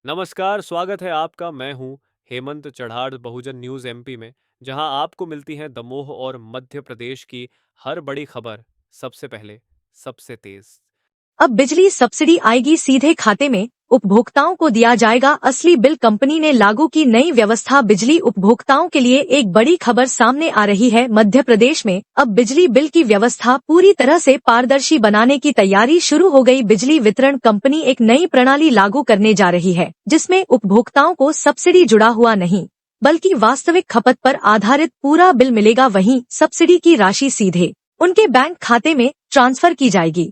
नमस्कार, स्वागत है आपका। मैं हूँ हेमंत चढ़ाड़ बहुजन न्यूज़ एमपी में, जहाँ आपको मिलती हैं दमोह और मध्य प्रदेश की हर बड़ी खबर सबसे पहले, सबसे तेज। अब बिजली सब्सिडी आएगी सीधे खाते में, उपभोक्ताओं को दिया जाएगा असली बिल। कंपनी ने लागू की नई व्यवस्था, बिजली उपभोक्ताओं के लिए एक बड़ी खबर सामने आ रही है। मध्य प्रदेश में अब बिजली बिल की व्यवस्था पूरी तरह से पारदर्शी बनाने की तैयारी शुरू हो गई। बिजली वितरण कंपनी एक नई प्रणाली लागू करने जा रही है, जिसमें उपभोक्ताओं को सब्सिडी जुड़ा हुआ नहीं, बल्कि वास्तविक खपत पर आधारित पूरा बिल मिलेगा। वहीं सब्सिडी की राशि सीधे उनके बैंक खाते में ट्रांसफर की जाएगी।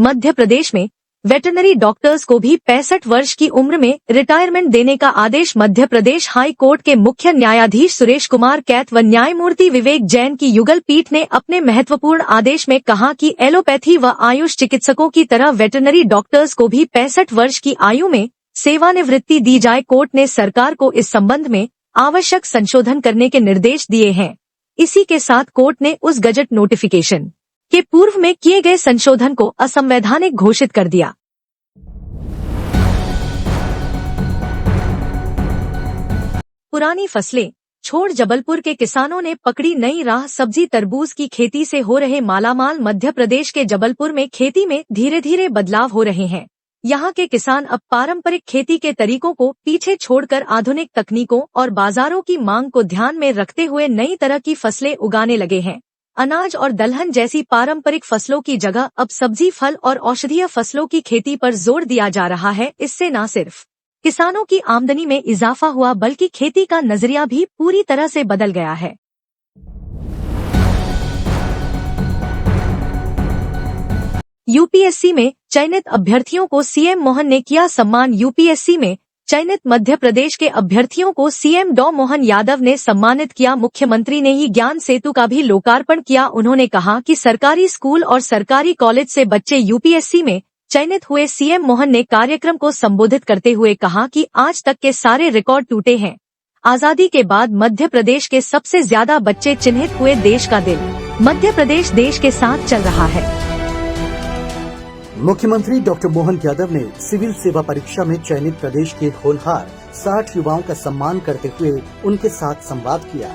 मध्य प्रदेश में वेटरनरी डॉक्टर्स को भी 65 वर्ष की उम्र में रिटायरमेंट देने का आदेश। मध्य प्रदेश हाई कोर्ट के मुख्य न्यायाधीश सुरेश कुमार कैत व न्यायमूर्ति विवेक जैन की युगल पीठ ने अपने महत्वपूर्ण आदेश में कहा कि एलोपैथी व आयुष चिकित्सकों की तरह वेटरनरी डॉक्टर्स को भी 65 वर्ष की आयु में सेवानिवृत्ति दी जाए। कोर्ट ने सरकार को इस संबंध में आवश्यक संशोधन करने के निर्देश दिए हैं। इसी के साथ कोर्ट ने उस गजट नोटिफिकेशन के पूर्व में किए गए संशोधन को असंवैधानिक घोषित कर दिया। पुरानी फसलें छोड़ जबलपुर के किसानों ने पकड़ी नई राह। सब्जी तरबूज की खेती से हो रहे मालामाल। मध्य प्रदेश के जबलपुर में खेती में धीरे धीरे बदलाव हो रहे हैं। यहाँ के किसान अब पारंपरिक खेती के तरीकों को पीछे छोड़कर आधुनिक तकनीकों और बाजारों की मांग को ध्यान में रखते हुए नई तरह की फसलें उगाने लगे हैं। अनाज और दलहन जैसी पारंपरिक फसलों की जगह अब सब्जी, फल और औषधीय फसलों की खेती पर जोर दिया जा रहा है। इससे न सिर्फ किसानों की आमदनी में इजाफा हुआ, बल्कि खेती का नजरिया भी पूरी तरह से बदल गया है। यूपीएससी में चयनित अभ्यर्थियों को सीएम मोहन ने किया सम्मान। यूपीएससी में चयनित मध्य प्रदेश के अभ्यर्थियों को सीएम डॉ मोहन यादव ने सम्मानित किया। मुख्यमंत्री ने ही ज्ञान सेतु का भी लोकार्पण किया। उन्होंने कहा कि सरकारी स्कूल और सरकारी कॉलेज से बच्चे यूपीएससी में चयनित हुए। सीएम मोहन ने कार्यक्रम को संबोधित करते हुए कहा कि आज तक के सारे रिकॉर्ड टूटे हैं। आजादी के बाद मध्य प्रदेश के सबसे ज्यादा बच्चे चिन्हित हुए। देश का दिल मध्य प्रदेश देश के साथ चल रहा है। मुख्यमंत्री डॉक्टर मोहन यादव ने सिविल सेवा परीक्षा में चयनित प्रदेश के होनहार 60 युवाओं का सम्मान करते हुए उनके साथ संवाद किया।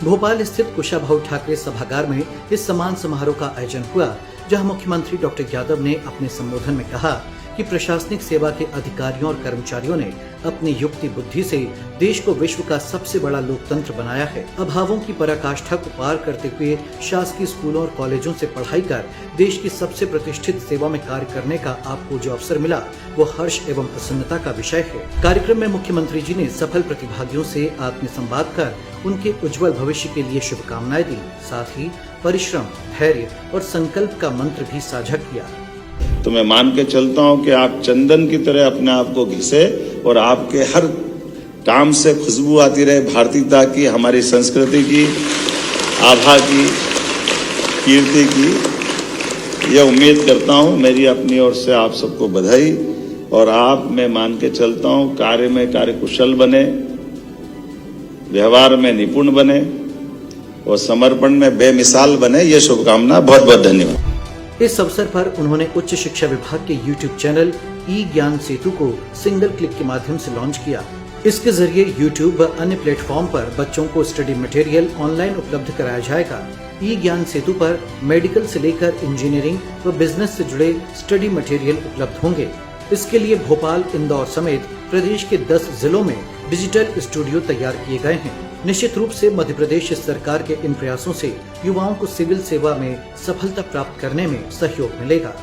भोपाल स्थित कुशाभाऊ ठाकरे सभागार में इस सम्मान समारोह का आयोजन हुआ, जहां मुख्यमंत्री डॉक्टर यादव ने अपने संबोधन में कहा कि प्रशासनिक सेवा के अधिकारियों और कर्मचारियों ने अपनी युक्ति बुद्धि से देश को विश्व का सबसे बड़ा लोकतंत्र बनाया है। अभावों की पराकाष्ठा को पार करते हुए शासकीय स्कूलों और कॉलेजों से पढ़ाई कर देश की सबसे प्रतिष्ठित सेवा में कार्य करने का आपको जो अवसर मिला, वो हर्ष एवं प्रसन्नता का विषय है। कार्यक्रम में मुख्यमंत्री जी ने सफल प्रतिभागियों से आत्मीय संवाद कर उनके उज्जवल भविष्य के लिए शुभकामनाएं दी। साथ ही परिश्रम, धैर्य और संकल्प का मंत्र भी साझा किया। तो मैं मान के चलता हूं कि आप चंदन की तरह अपने आप को घिसे और आपके हर काम से खुशबू आती रहे भारतीयता की, हमारी संस्कृति की, आभा की, कीर्ति की। यह उम्मीद करता हूं। मेरी अपनी ओर से आप सबको बधाई। और आप, मैं मान के चलता हूं, कार्य में कार्यकुशल बने, व्यवहार में निपुण बने और समर्पण में बेमिसाल बने। ये शुभकामना। बहुत बहुत धन्यवाद। इस अवसर पर उन्होंने उच्च शिक्षा विभाग के यूट्यूब चैनल ई ज्ञान सेतु को सिंगल क्लिक के माध्यम से लॉन्च किया। इसके जरिए यूट्यूब व अन्य प्लेटफॉर्म पर बच्चों को स्टडी मटेरियल ऑनलाइन उपलब्ध कराया जाएगा। ई ज्ञान सेतु पर मेडिकल से लेकर इंजीनियरिंग व बिजनेस से जुड़े स्टडी मटेरियल उपलब्ध होंगे। इसके लिए भोपाल, इंदौर समेत प्रदेश के 10 जिलों में डिजिटल स्टूडियो तैयार किए गए हैं। निश्चित रूप से मध्य प्रदेश सरकार के इन प्रयासों से युवाओं को सिविल सेवा में सफलता प्राप्त करने में सहयोग मिलेगा।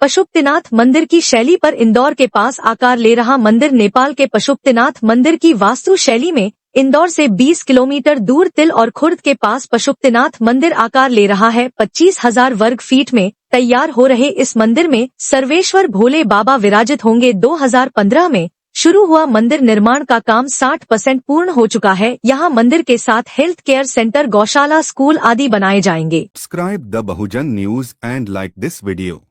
पशुपतिनाथ मंदिर की शैली पर इंदौर के पास आकार ले रहा मंदिर। नेपाल के पशुपतिनाथ मंदिर की वास्तु शैली में इंदौर से 20 किलोमीटर दूर तिल और खुर्द के पास पशुपतिनाथ मंदिर आकार ले रहा है। 25,000 वर्ग फीट में तैयार हो रहे इस मंदिर में सर्वेश्वर भोले बाबा विराजित होंगे। 2015 में शुरू हुआ मंदिर निर्माण का काम 60% पूर्ण हो चुका है। यहाँ मंदिर के साथ हेल्थ केयर सेंटर, गौशाला, स्कूल आदि बनाए जाएंगे। Subscribe the Bahujan news and like this video.